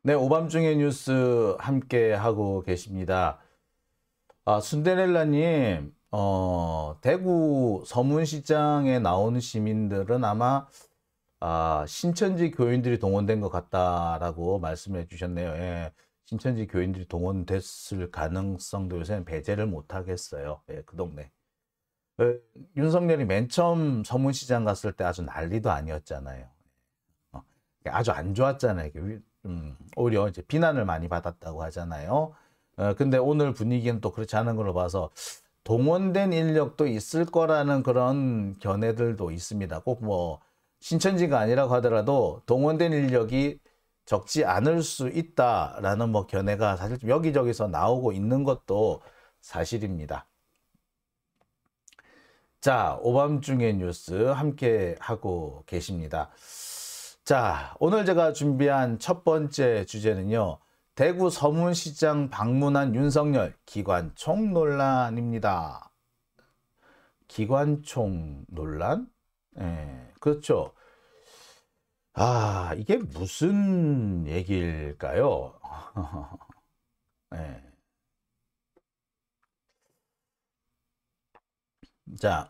네, 오밤중의 뉴스 함께 하고 계십니다. 순데렐라님, 대구 서문시장에 나오는 시민들은 아마 신천지 교인들이 동원된 것 같다라고 말씀해 주셨네요. 예, 신천지 교인들이 동원됐을 가능성도 요새는 배제를 못 하겠어요. 예, 그 동네. 윤석열이 맨 처음 서문시장 갔을 때 아주 난리도 아니었잖아요. 아주 안 좋았잖아요. 오히려 이제 비난을 많이 받았다고 하잖아요. 근데 오늘 분위기는 또 그렇지 않은 걸로 봐서 동원된 인력도 있을 거라는 그런 견해들도 있습니다. 꼭 뭐 신천지가 아니라고 하더라도 동원된 인력이 적지 않을 수 있다라는 뭐 견해가 사실 좀 여기저기서 나오고 있는 것도 사실입니다. 자, 오밤중의 뉴스 함께 하고 계십니다. 자, 오늘 제가 준비한 첫 번째 주제는요. 대구 서문시장 방문한 윤석열 기관총 논란입니다. 기관총 논란? 예, 그렇죠. 이게 무슨 얘기일까요? 예. 자,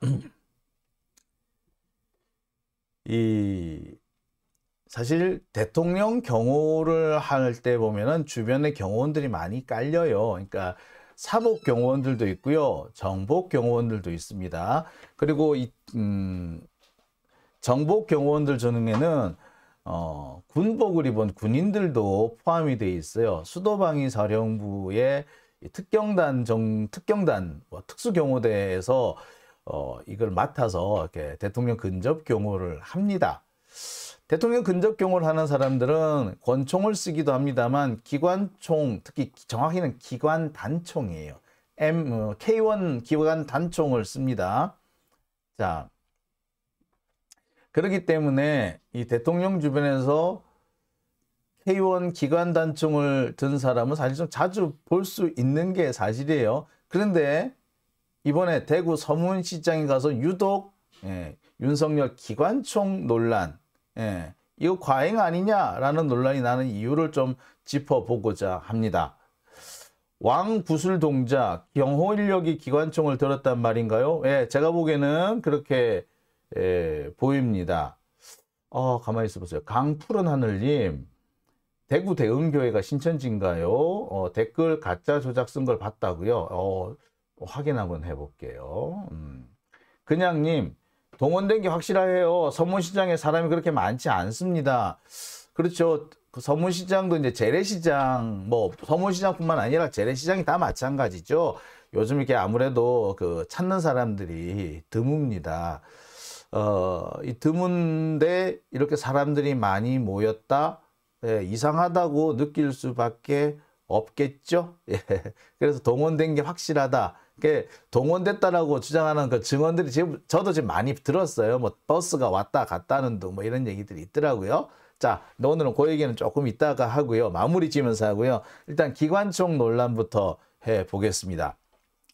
사실 대통령 경호를 할 때 보면은 주변에 경호원들이 많이 깔려요. 그러니까 사복 경호원들도 있고요. 정복 경호원들도 있습니다. 그리고 정복 경호원들 중에는 군복을 입은 군인들도 포함이 되어 있어요. 수도방위 사령부의 특경단 특수경호대에서 이걸 맡아서 이렇게 대통령 근접 경호를 합니다. 대통령 근접 경호를 하는 사람들은 권총을 쓰기도 합니다만 기관총, 특히 정확히는 기관단총이에요. K1 기관단총을 씁니다. 자, 그렇기 때문에 이 대통령 주변에서 K1 기관단총을 든 사람은 사실 좀 자주 볼 수 있는 게 사실이에요. 그런데 이번에 대구 서문시장에 가서 유독 윤석열 기관총 논란, 이거 과잉 아니냐라는 논란이 나는 이유를 좀 짚어보고자 합니다. 왕구슬 동작, 경호 인력이 기관총을 들었단 말인가요? 예, 제가 보기에는 그렇게 보입니다. 가만히 있어 보세요. 강푸른 하늘님, 대구 대흥교회가 신천지인가요? 댓글 가짜 조작 쓴 걸 봤다고요? 확인 한번 해볼게요. 그냥님, 동원된 게 확실해요. 서문시장에 사람이 그렇게 많지 않습니다. 그렇죠. 그 서문시장도 이제 재래시장, 뭐 서문시장뿐만 아니라 재래시장이 다 마찬가지죠. 요즘 이렇게 아무래도 그 찾는 사람들이 드뭅니다. 이 드문데 이렇게 사람들이 많이 모였다? 이상하다고 느낄 수밖에 없겠죠. 예. 그래서 동원된 게 확실하다. 동원됐다라고 주장하는 그 증언들이 저도 지금 많이 들었어요. 뭐 버스가 왔다 갔다는 등 뭐 이런 얘기들이 있더라고요. 자, 오늘은 그 얘기는 조금 이따가 하고요. 마무리 지면서 하고요. 일단 기관총 논란부터 해보겠습니다.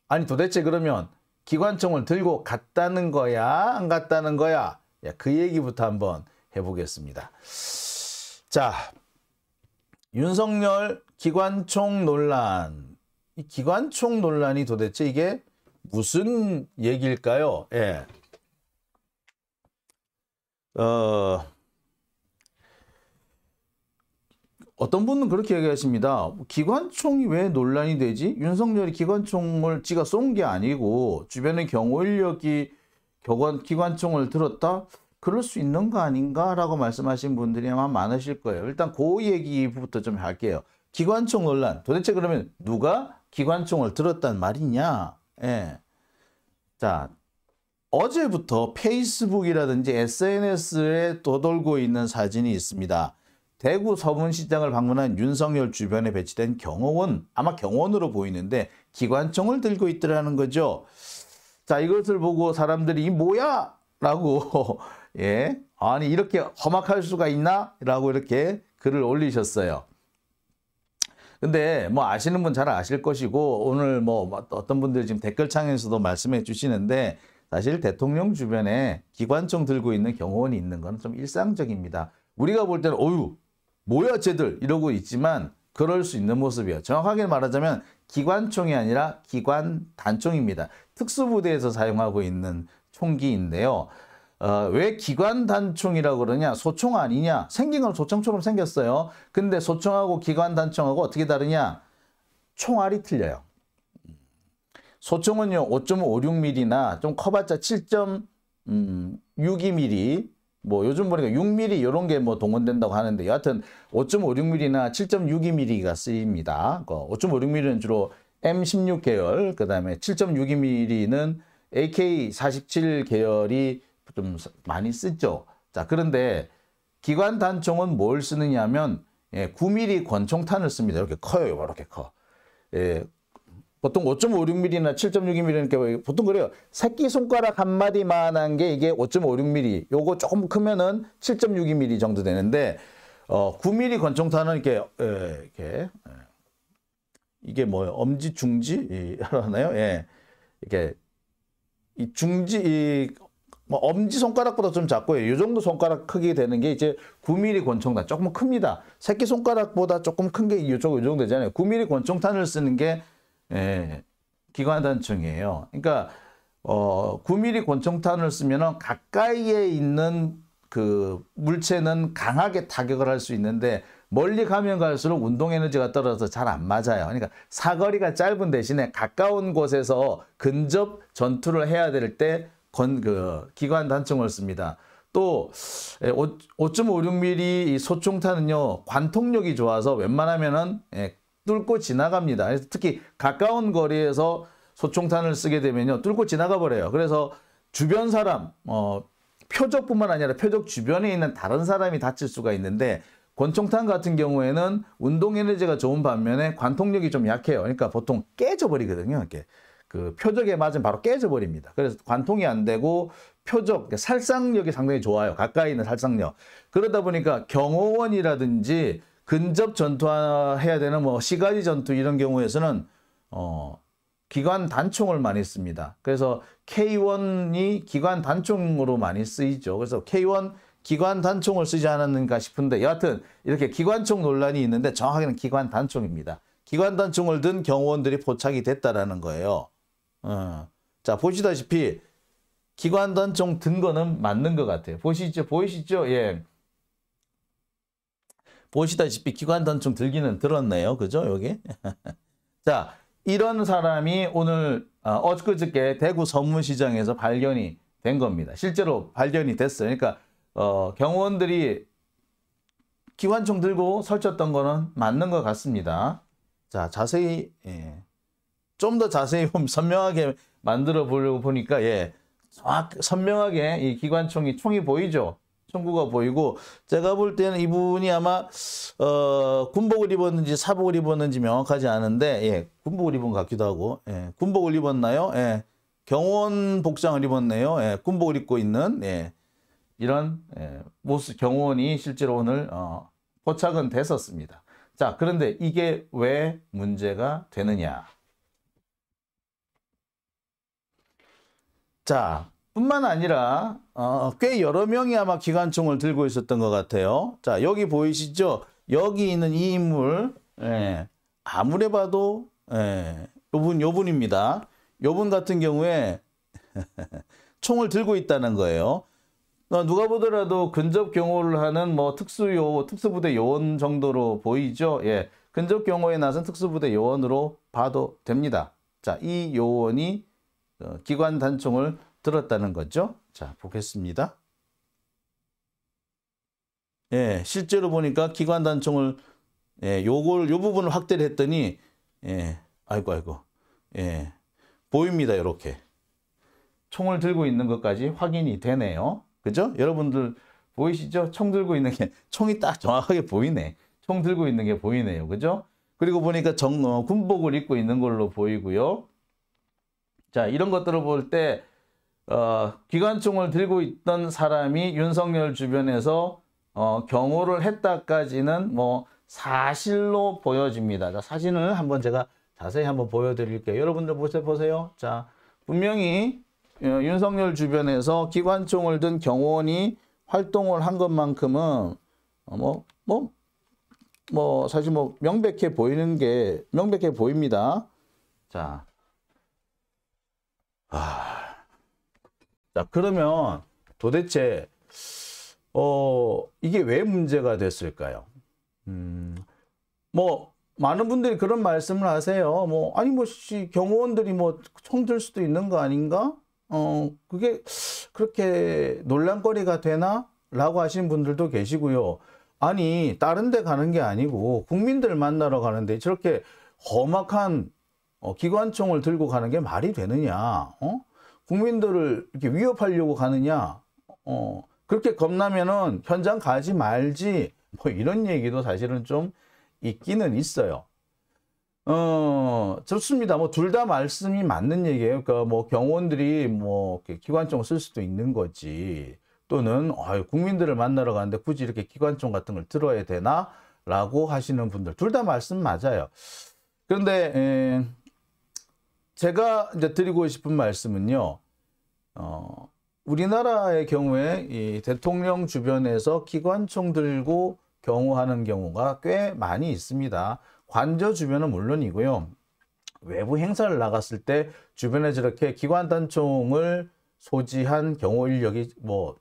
아니 도대체 그러면 기관총을 들고 갔다는 거야? 안 갔다는 거야? 그 얘기부터 한번 해보겠습니다. 자, 윤석열 기관총 논란. 이 기관총 논란이 도대체 이게 무슨 얘기일까요? 예. 어떤 분은 그렇게 얘기하십니다. 기관총이 왜 논란이 되지? 윤석열이 기관총을 지가 쏜 게 아니고 주변의 경호 인력이 기관총을 들었다? 그럴 수 있는 거 아닌가? 라고 말씀하신 분들이 아마 많으실 거예요. 일단 그 얘기부터 좀 할게요. 기관총 논란. 도대체 그러면 누가 기관총을 들었단 말이냐? 예. 자, 어제부터 페이스북이라든지 SNS에 떠돌고 있는 사진이 있습니다. 대구 서문시장을 방문한 윤석열 주변에 배치된 경호원, 아마 경호원으로 보이는데 기관총을 들고 있더라는 거죠. 자, 이것을 보고 사람들이 이 뭐야? 라고 아니 이렇게 험악할 수가 있나? 라고 이렇게 글을 올리셨어요. 근데 뭐 아시는 분 잘 아실 것이고 오늘 뭐 어떤 분들이 지금 댓글창에서도 말씀해 주시는데 사실 대통령 주변에 기관총 들고 있는 경호원이 있는 건 좀 일상적입니다. 우리가 볼 때는 어휴 뭐야 쟤들 이러고 있지만 그럴 수 있는 모습이에요. 정확하게 말하자면 기관총이 아니라 기관단총입니다. 특수부대에서 사용하고 있는 총기인데요. 왜 기관단총이라고 그러냐? 소총 아니냐? 생긴 건 소총처럼 생겼어요. 근데 소총하고 기관단총하고 어떻게 다르냐? 총알이 틀려요. 소총은요 5.56mm나 좀 커봤자 7.62mm 뭐 요즘 보니까 6mm 이런 게 뭐 동원된다고 하는데 여하튼 5.56mm나 7.62mm가 쓰입니다. 5.56mm는 주로 M16 계열, 그 다음에 7.62mm는 AK-47 계열이 좀 많이 쓰죠. 자, 그런데 기관 단총은 뭘 쓰느냐 하면 9mm 권총탄을 씁니다. 이렇게 커요. 이렇게 커. 보통 5.56mm나 7.62mm니까 보통 그래요. 새끼손가락 한 마디만한 게 이게 5.56mm. 요거 조금 크면은 7.62mm 정도 되는데 9mm 권총탄은 이렇게 이게 뭐예요? 엄지 중지 하나요? 예. 이렇게 이 중지 뭐 엄지 손가락보다 좀 작고요. 이 정도 손가락 크기 되는 게 이제 9mm 권총탄. 조금 큽니다. 새끼 손가락보다 조금 큰 게 이 정도 되잖아요. 9mm 권총탄을 쓰는 게 기관단총이에요. 그러니까 9mm 권총탄을 쓰면은 가까이에 있는 그 물체는 강하게 타격을 할 수 있는데 멀리 가면 갈수록 운동 에너지가 떨어져서 잘 안 맞아요. 그러니까 사거리가 짧은 대신에 가까운 곳에서 근접 전투를 해야 될 때 기관단총을 씁니다. 또 5.56mm 소총탄은요 관통력이 좋아서 웬만하면은 뚫고 지나갑니다. 그래서 특히 가까운 거리에서 소총탄을 쓰게 되면요 뚫고 지나가 버려요. 그래서 주변 사람 표적뿐만 아니라 표적 주변에 있는 다른 사람이 다칠 수가 있는데 권총탄 같은 경우에는 운동 에너지가 좋은 반면에 관통력이 좀 약해요. 그러니까 보통 깨져 버리거든요. 이렇게 그 표적에 맞으면 바로 깨져 버립니다. 그래서 관통이 안 되고 표적 살상력이 상당히 좋아요. 가까이 있는 살상력. 그러다 보니까 경호원이라든지 근접 전투해야 되는 뭐 시가지 전투 이런 경우에서는 기관 단총을 많이 씁니다. 그래서 K1이 기관 단총으로 많이 쓰이죠. 그래서 K1 기관 단총을 쓰지 않았는가 싶은데 여하튼 이렇게 기관총 논란이 있는데 정확하게는 기관 단총입니다. 기관 단총을 든 경호원들이 포착이 됐다라는 거예요. 자, 보시다시피 기관 단총 든 거는 맞는 것 같아요. 보이시죠? 예. 보시다시피 기관 단총 들기는 들었네요. 그죠? 여기. 자, 이런 사람이 오늘 엊그저께 대구 서문시장에서 발견이 된 겁니다. 실제로 발견이 됐어요. 그러니까 경호원들이 기관총 들고 설쳤던 거는 맞는 것 같습니다. 자, 자세히 좀 더 자세히 선명하게 만들어 보려고 보니까 선명하게 이 기관총이 총이 보이죠? 총구가 보이고 제가 볼 때는 이분이 아마 군복을 입었는지 사복을 입었는지 명확하지 않은데 군복을 입은 것 같기도 하고 군복을 입었나요? 경호원 복장을 입었네요. 군복을 입고 있는 이런 모습 경호원이 실제로 오늘 포착은 됐었습니다. 자, 그런데 이게 왜 문제가 되느냐? 자, 뿐만 아니라 꽤 여러 명이 아마 기관총을 들고 있었던 것 같아요. 자, 여기 보이시죠? 여기 있는 이 인물 아무리 봐도 요분입니다. 요분 같은 경우에 총을 들고 있다는 거예요. 누가 보더라도 근접 경호를 하는 뭐 특수부대 요원 정도로 보이죠? 근접 경호에 나선 특수부대 요원으로 봐도 됩니다. 자, 이 요원이 기관 단총을 들었다는 거죠. 자, 보겠습니다. 실제로 보니까 기관 단총을 요 부분을 확대를 했더니 아이고 보입니다. 이렇게 총을 들고 있는 것까지 확인이 되네요. 그죠? 여러분들 보이시죠? 총 들고 있는 게 총이 딱 정확하게 보이네. 총 들고 있는 게 보이네요. 그죠? 그리고 보니까 군복을 입고 있는 걸로 보이고요. 자, 이런 것들을 볼 때 기관총을 들고 있던 사람이 윤석열 주변에서 경호를 했다까지는 뭐 사실로 보여집니다. 자, 사진을 한번 제가 자세히 한번 보여드릴게요. 여러분들 보세요. 자, 분명히 윤석열 주변에서 기관총을 든 경호원이 활동을 한 것만큼은 뭐 사실 뭐 명백해 보이는 게 명백해 보입니다. 자, 자 그러면 도대체 이게 왜 문제가 됐을까요? 뭐 많은 분들이 그런 말씀을 하세요. 뭐 아니 뭐 경호원들이 뭐 총 들 수도 있는 거 아닌가? 그게 그렇게 논란거리가 되나? 라고 하시는 분들도 계시고요. 아니 다른 데 가는 게 아니고 국민들 만나러 가는데 저렇게 험악한 기관총을 들고 가는 게 말이 되느냐? 국민들을 이렇게 위협하려고 가느냐? 그렇게 겁나면은 현장 가지 말지. 뭐 이런 얘기도 사실은 좀 있기는 있어요. 좋습니다. 뭐 둘 다 말씀이 맞는 얘기예요. 그러니까 뭐 경호원들이 뭐 기관총을 쓸 수도 있는 거지. 또는 국민들을 만나러 가는데 굳이 이렇게 기관총 같은 걸 들어야 되나? 라고 하시는 분들 둘 다 말씀 맞아요. 그런데 제가 이제 드리고 싶은 말씀은요. 우리나라의 경우에 이 대통령 주변에서 기관총 들고 경호하는 경우가 꽤 많이 있습니다. 관저 주변은 물론이고요. 외부 행사를 나갔을 때 주변에 저렇게 기관단총을 소지한 경호 인력이 뭐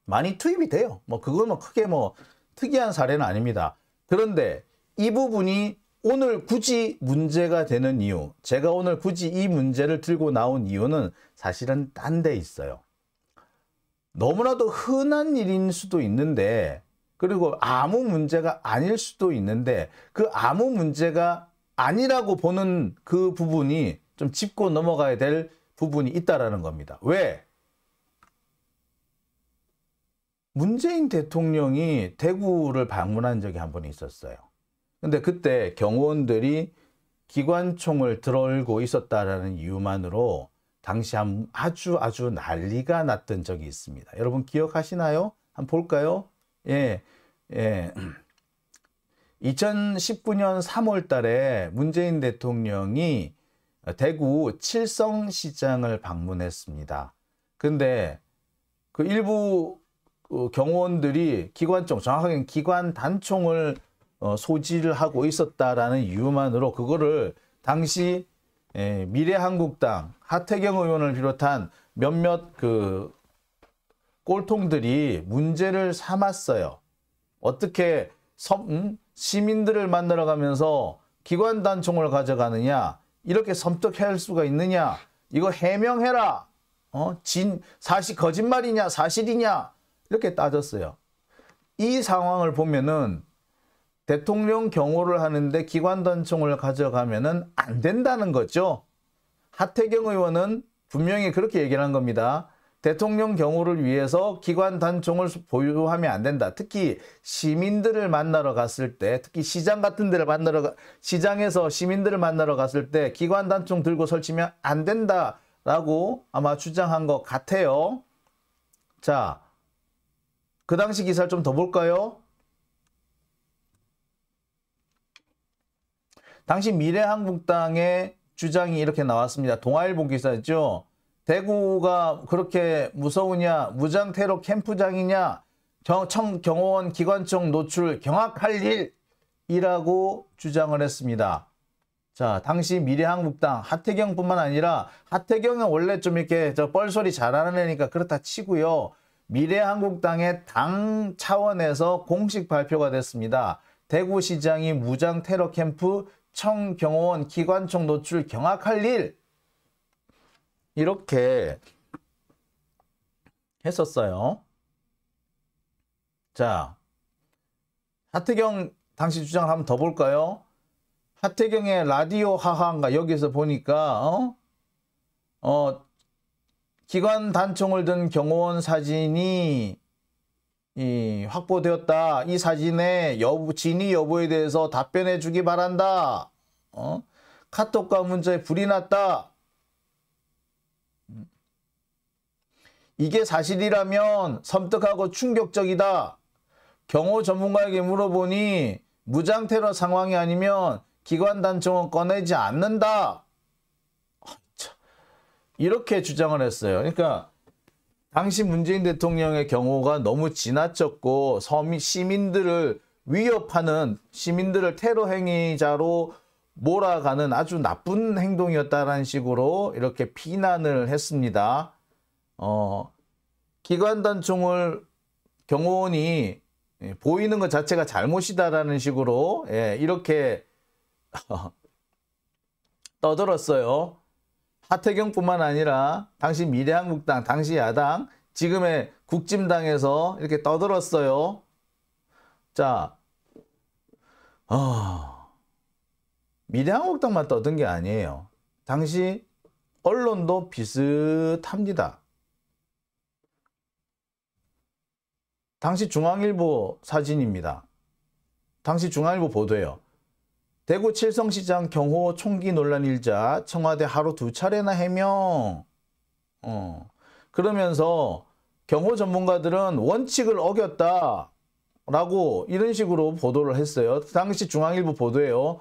많이 투입이 돼요. 뭐 그건 뭐 크게 뭐 특이한 사례는 아닙니다. 그런데 이 부분이 오늘 굳이 문제가 되는 이유, 제가 오늘 굳이 이 문제를 들고 나온 이유는 사실은 딴 데 있어요. 너무나도 흔한 일인 수도 있는데, 그리고 아무 문제가 아닐 수도 있는데, 그 아무 문제가 아니라고 보는 그 부분이 좀 짚고 넘어가야 될 부분이 있다라는 겁니다. 왜? 문재인 대통령이 대구를 방문한 적이 한 번 있었어요. 근데 그때 경호원들이 기관총을 들고 있었다라는 이유만으로 당시 아주 난리가 났던 적이 있습니다. 여러분 기억하시나요? 한번 볼까요? 예. 2019년 3월 달에 문재인 대통령이 대구 칠성시장을 방문했습니다. 근데 그 일부 경호원들이 기관총, 정확하게는 기관단총을 소지를 하고 있었다라는 이유만으로 그거를 당시 미래한국당 하태경 의원을 비롯한 몇몇 그 꼴통들이 문제를 삼았어요. 어떻게 시민들을 만나러 가면서 기관단총을 가져가느냐, 이렇게 섬뜩할 수가 있느냐, 이거 해명해라, 사실 거짓말이냐 사실이냐, 이렇게 따졌어요. 이 상황을 보면은 대통령 경호를 하는데 기관단총을 가져가면은 안 된다는 거죠. 하태경 의원은 분명히 그렇게 얘기를 한 겁니다. 대통령 경호를 위해서 기관단총을 보유하면 안 된다. 특히 시민들을 만나러 갔을 때, 특히 시장 같은 데를 시장에서 시민들을 만나러 갔을 때 기관단총 들고 설치면 안 된다라고 아마 주장한 것 같아요. 자, 그 당시 기사를 좀 더 볼까요? 당시 미래한국당의 주장이 이렇게 나왔습니다. 동아일보 기사죠. 대구가 그렇게 무서우냐, 무장테러 캠프장이냐, 경호원 기관총 노출 경악할 일이라고 주장을 했습니다. 자, 당시 미래한국당 하태경뿐만 아니라, 하태경은 원래 좀 이렇게 뻘소리 잘하는 애니까 그렇다 치고요. 미래한국당의 당 차원에서 공식 발표가 됐습니다. 대구시장이 무장테러 캠프 청경호원 기관총 노출 경악할 일, 이렇게 했었어요. 자, 하태경 당시 주장을 한번 더 볼까요? 하태경의 라디오 하하인가 여기서 보니까 기관 단총을 든 경호원 사진이 확보되었다. 이 사진의 진위 여부에 대해서 답변해 주기 바란다. 카톡과 문자에 불이 났다. 이게 사실이라면 섬뜩하고 충격적이다. 경호 전문가에게 물어보니 무장테러 상황이 아니면 기관단총은 꺼내지 않는다. 이렇게 주장을 했어요. 그러니까 당시 문재인 대통령의 경호가 너무 지나쳤고 시민들을 위협하는 시민들을 테러 행위자로 몰아가는 아주 나쁜 행동이었다라는 식으로 이렇게 비난을 했습니다. 기관단총을 경호원이 보이는 것 자체가 잘못이다라는 식으로 이렇게 떠들었어요. 하태경뿐만 아니라 당시 미래한국당, 당시 야당, 지금의 국진당에서 이렇게 떠들었어요. 자, 미래한국당만 떠든 게 아니에요. 당시 언론도 비슷합니다. 당시 중앙일보 사진입니다. 당시 중앙일보 보도예요. 대구 칠성시장 경호 총기 논란 일자 청와대 하루 2차례나 해명. 그러면서 경호 전문가들은 원칙을 어겼다 라고 이런 식으로 보도를 했어요. 당시 중앙일보 보도예요.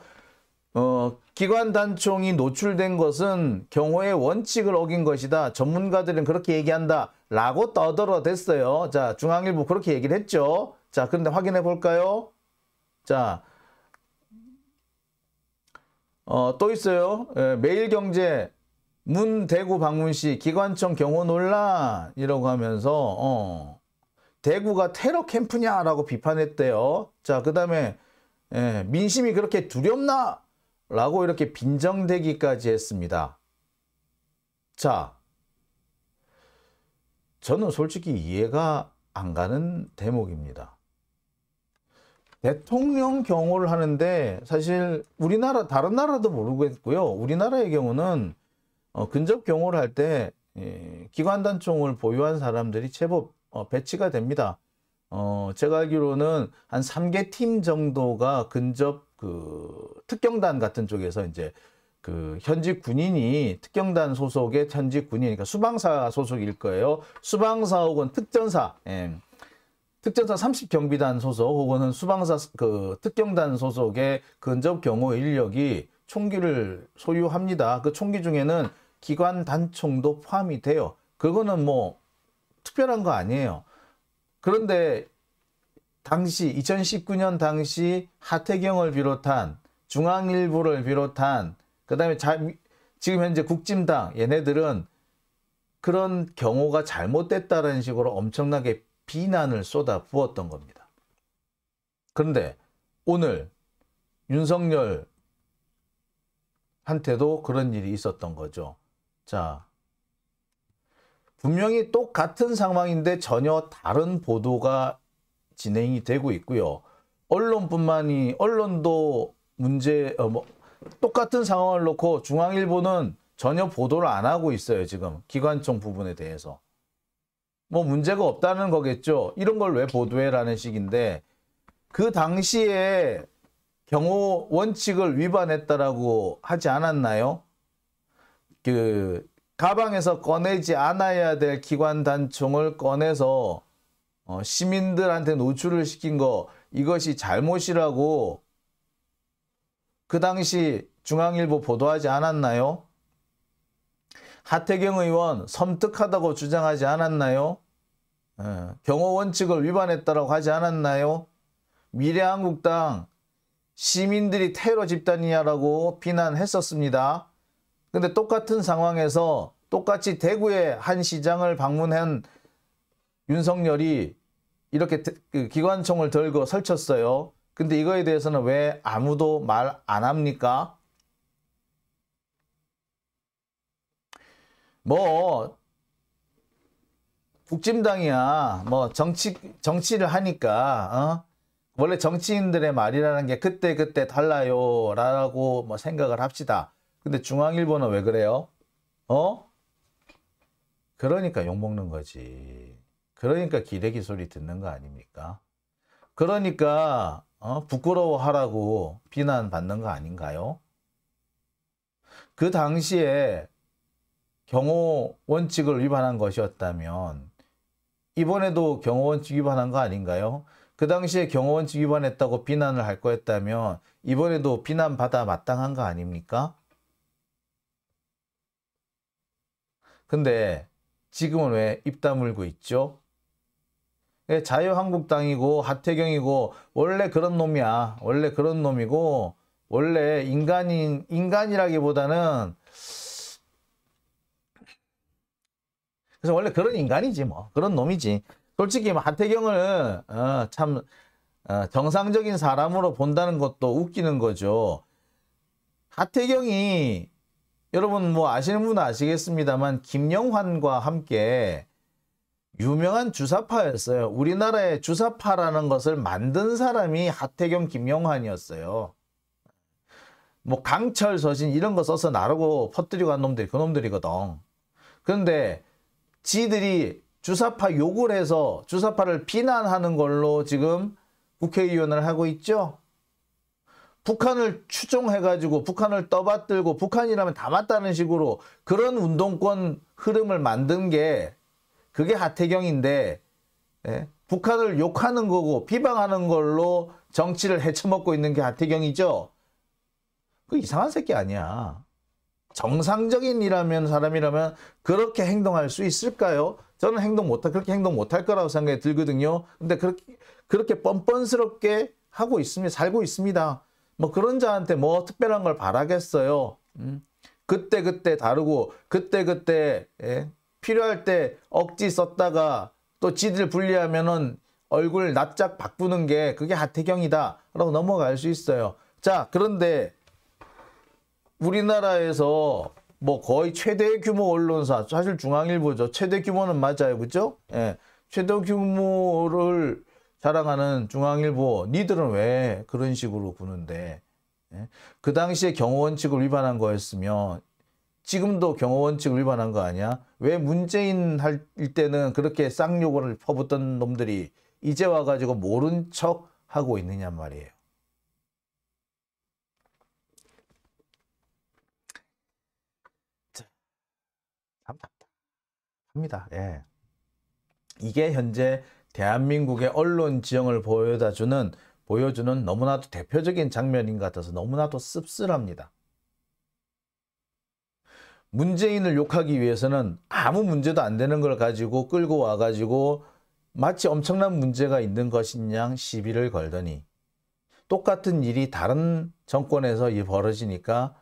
기관단총이 노출된 것은 경호의 원칙을 어긴 것이다. 전문가들은 그렇게 얘기한다 라고 떠들어댔어요. 자, 중앙일보 그렇게 얘기를 했죠. 자, 그런데 확인해 볼까요? 자, 또 있어요. 매일경제 문 대구 방문 시 기관총 경호 논란이라고 하면서 대구가 테러 캠프냐라고 비판했대요. 자, 그 다음에 민심이 그렇게 두렵나? 라고 이렇게 빈정대기까지 했습니다. 자, 저는 솔직히 이해가 안 가는 대목입니다. 대통령 경호를 하는데 사실 우리나라 다른 나라도 모르겠고요. 우리나라의 경우는 근접 경호를 할 때 기관단총을 보유한 사람들이 제법 배치가 됩니다. 제가 알기로는 한 3개 팀 정도가 근접 특경단 같은 쪽에서 이제 현직 군인이 특경단 소속의 현직 군이니까 수방사 소속일 거예요. 수방사 혹은 특전사, 특전사 30경비단 소속 혹은 수방사 특경단 소속의 근접 경호 인력이 총기를 소유합니다. 그 총기 중에는 기관 단총도 포함이 돼요. 그거는 뭐 특별한 거 아니에요. 그런데 당시 2019년 당시 하태경을 비롯한 중앙일보를 비롯한 그다음에 지금 현재 국진당 얘네들은 그런 경호가 잘못됐다는 식으로 엄청나게 비난을 쏟아부었던 겁니다. 그런데 오늘 윤석열한테도 그런 일이 있었던 거죠. 자, 분명히 똑같은 상황인데 전혀 다른 보도가 진행이 되고 있고요. 언론도 똑같은 상황을 놓고 중앙일보는 전혀 보도를 안 하고 있어요. 지금 기관총 부분에 대해서. 뭐 문제가 없다는 거겠죠. 이런 걸 왜 보도해라는 식인데 그 당시에 경호 원칙을 위반했다라고 하지 않았나요? 가방에서 꺼내지 않아야 될 기관단총을 꺼내서 시민들한테 노출을 시킨 거 이것이 잘못이라고 그 당시 중앙일보 보도하지 않았나요? 하태경 의원 섬뜩하다고 주장하지 않았나요? 경호 원칙을 위반했다고 하지 않았나요? 미래한국당 시민들이 테러 집단이냐라고 비난했었습니다. 근데 똑같은 상황에서 똑같이 대구의 한 시장을 방문한 윤석열이 이렇게 기관총을 들고 설쳤어요. 근데 이거에 대해서는 왜 아무도 말 안 합니까? 뭐 국진당이야 뭐 정치를 하니까 원래 정치인들의 말이라는 게 그때 달라요 라고 뭐 생각을 합시다. 근데 중앙일보는 왜 그래요? 그러니까 욕먹는 거지. 그러니까 기레기 소리 듣는 거 아닙니까? 그러니까 부끄러워하라고 비난받는 거 아닌가요? 그 당시에 경호 원칙을 위반한 것이었다면 이번에도 경호 원칙 위반한 거 아닌가요? 그 당시에 경호 원칙 위반했다고 비난을 할 거였다면 이번에도 비난받아 마땅한 거 아닙니까? 근데 지금은 왜 입 다물고 있죠? 자유한국당이고 하태경이고 원래 그런 놈이야. 원래 그런 놈이고 원래 인간이라기보다는 그래서 원래 그런 인간이지 뭐. 그런 놈이지. 솔직히 뭐 하태경을 참 정상적인 사람으로 본다는 것도 웃기는 거죠. 하태경이 여러분 뭐 아시는 분은 아시겠습니다만 김영환과 함께 유명한 주사파였어요. 우리나라의 주사파라는 것을 만든 사람이 하태경, 김영환이었어요. 뭐 강철, 서신 이런 거 써서 나르고 퍼뜨리고 한 놈들이 그 놈들이거든. 그런데 지들이 주사파 욕을 해서 주사파를 비난하는 걸로 지금 국회의원을 하고 있죠. 북한을 추종해가지고 북한을 떠받들고 북한이라면 다 맞다는 식으로 그런 운동권 흐름을 만든 게 그게 하태경인데 북한을 욕하는 거고 비방하는 걸로 정치를 헤쳐먹고 있는 게 하태경이죠. 그 이상한 새끼 아니야. 정상적인 사람이라면 그렇게 행동할 수 있을까요? 저는 그렇게 행동 못할 거라고 생각이 들거든요. 근데 그렇게 뻔뻔스럽게 하고 있습니다. 살고 있습니다. 뭐 그런 자한테 뭐 특별한 걸 바라겠어요. 그때 다르고 그때 필요할 때 억지 썼다가 또 지들 분리하면은 얼굴 납작 바꾸는 게 그게 하태경이다 라고 넘어갈 수 있어요. 자, 그런데 우리나라에서 뭐 거의 최대 규모 언론사, 사실 중앙일보죠. 최대 규모는 맞아요. 그죠? 예. 최대 규모를 자랑하는 중앙일보, 니들은 왜 그런 식으로 구는데, 예? 그 당시에 경호원칙을 위반한 거였으면 지금도 경호원칙을 위반한 거 아니야? 왜 문재인 할 때는 그렇게 쌍욕을 퍼붓던 놈들이 이제 와가지고 모른 척 하고 있느냐 말이에요. 참 답답합니다. 예. 이게 현재 대한민국의 언론 지형을 보여주는 너무나도 대표적인 장면인 것 같아서 너무나도 씁쓸합니다. 문재인을 욕하기 위해서는 아무 문제도 안 되는 걸 가지고 끌고 와가지고 마치 엄청난 문제가 있는 것인 양 시비를 걸더니 똑같은 일이 다른 정권에서 벌어지니까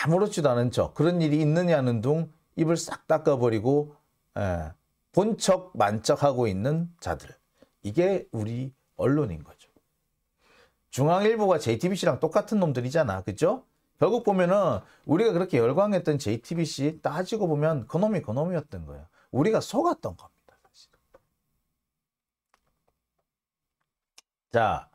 아무렇지도 않은 척, 그런 일이 있느냐는 둥 입을 싹 닦아버리고 본척 만척하고 있는 자들. 이게 우리 언론인 거죠. 중앙일보가 JTBC랑 똑같은 놈들이잖아. 그죠? 결국 보면은 우리가 그렇게 열광했던 JTBC 따지고 보면 그놈이었던 거예요. 우리가 속았던 겁니다. 사실. 자,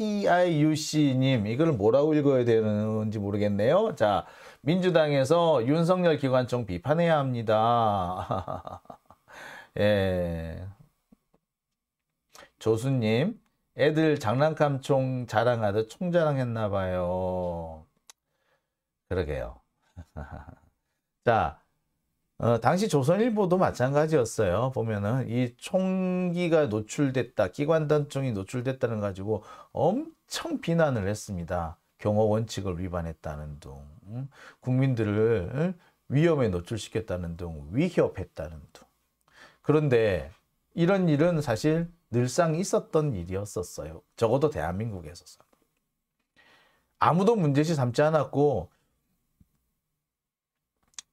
WADTIUC님, 이걸 뭐라고 읽어야 되는지 모르겠네요. 자, 민주당에서 윤석열 기관총 비판해야 합니다. 예. 조수님, 애들 장난감 총 자랑하듯 총자랑했나 봐요. 그러게요. 자, 당시 조선일보도 마찬가지였어요. 보면은 이 총기가 노출됐다, 기관단총이 노출됐다는 가지고 엄청 비난을 했습니다. 경호 원칙을 위반했다는 둥, 국민들을 위험에 노출시켰다는 둥, 위협했다는 둥. 그런데 이런 일은 사실 늘상 있었던 일이었었어요. 적어도 대한민국에서. 아무도 문제시 삼지 않았고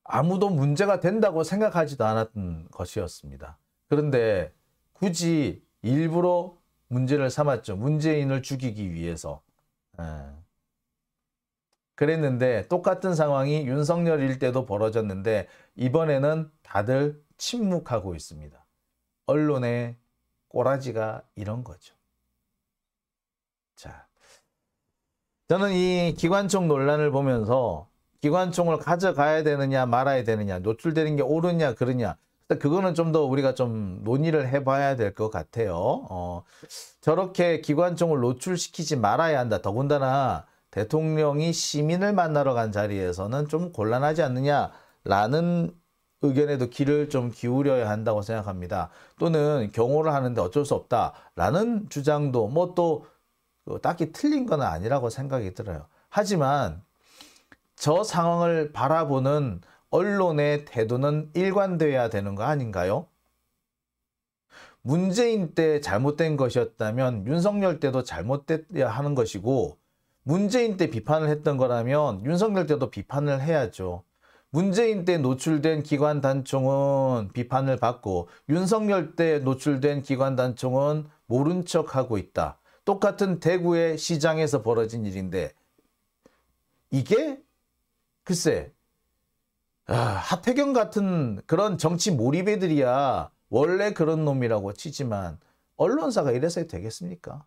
아무도 문제가 된다고 생각하지도 않았던 것이었습니다. 그런데 굳이 일부러 문제를 삼았죠. 문재인을 죽이기 위해서. 그랬는데 똑같은 상황이 윤석열일 때도 벌어졌는데 이번에는 다들 침묵하고 있습니다. 언론의 꼬라지가 이런 거죠. 자, 저는 이 기관총 논란을 보면서 기관총을 가져가야 되느냐 말아야 되느냐, 노출되는 게 옳으냐 그러냐, 그거는 좀 더 우리가 좀 논의를 해봐야 될 것 같아요. 저렇게 기관총을 노출시키지 말아야 한다. 더군다나 대통령이 시민을 만나러 간 자리에서는 좀 곤란하지 않느냐라는 의견에도 귀를 좀 기울여야 한다고 생각합니다. 또는 경호를 하는데 어쩔 수 없다라는 주장도 뭐 또 딱히 틀린 건 아니라고 생각이 들어요. 하지만 저 상황을 바라보는 언론의 태도는 일관되어야 되는 거 아닌가요? 문재인 때 잘못된 것이었다면 윤석열 때도 잘못돼야 하는 것이고, 문재인 때 비판을 했던 거라면 윤석열 때도 비판을 해야죠. 문재인 때 노출된 기관 단총은 비판을 받고 윤석열 때 노출된 기관 단총은 모른 척하고 있다. 똑같은 대구의 시장에서 벌어진 일인데 이게 글쎄 하태경 같은 그런 정치 몰입애들이야 원래 그런 놈이라고 치지만 언론사가 이래서 되겠습니까?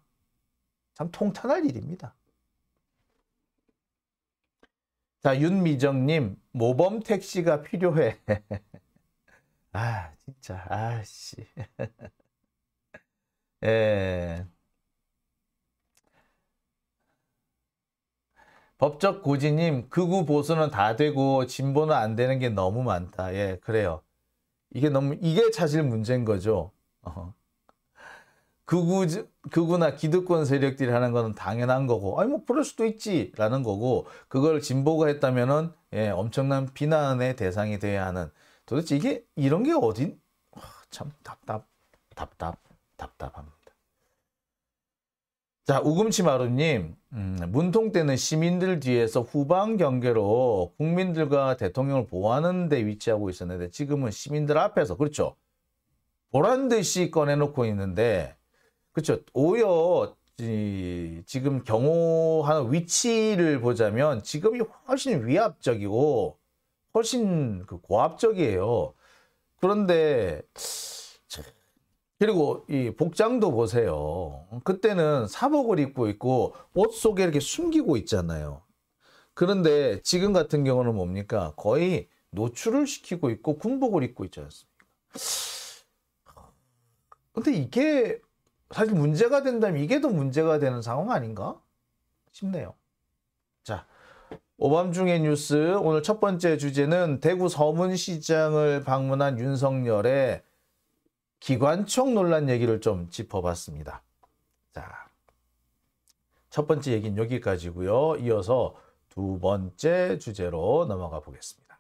참 통탄할 일입니다. 자, 윤미정님, 모범 택시가 필요해. 아, 진짜, 아씨. 예. 법적 고지님, 극우 보수는 다 되고 진보는 안 되는 게 너무 많다. 예, 그래요. 이게 사실 문제인 거죠. 극우나 기득권 세력들이 하는 거는 당연한 거고, 아니, 뭐, 그럴 수도 있지. 라는 거고, 그걸 진보가 했다면은, 예, 엄청난 비난의 대상이 돼야 하는. 도대체 이런 게 참 답답합니다. 자, 우금치마루님, 문통 때는 시민들 뒤에서 후방 경계로 국민들과 대통령을 보호하는 데 위치하고 있었는데, 지금은 시민들 앞에서, 그렇죠. 보란 듯이 꺼내놓고 있는데, 그렇죠. 오히려 지금 경호하는 위치를 보자면 지금이 훨씬 위압적이고 훨씬 고압적이에요. 그런데 그리고 이 복장도 보세요. 그때는 사복을 입고 있고 옷 속에 이렇게 숨기고 있잖아요. 그런데 지금 같은 경우는 뭡니까? 거의 노출을 시키고 있고 군복을 입고 있지 않습니까? 근데 이게 사실 문제가 된다면 이게 더 문제가 되는 상황 아닌가 싶네요. 자, 오밤중의 뉴스 오늘 첫 번째 주제는 대구 서문시장을 방문한 윤석열의 기관총 논란 얘기를 좀 짚어봤습니다. 자, 첫 번째 얘기는 여기까지고요. 이어서 두 번째 주제로 넘어가 보겠습니다.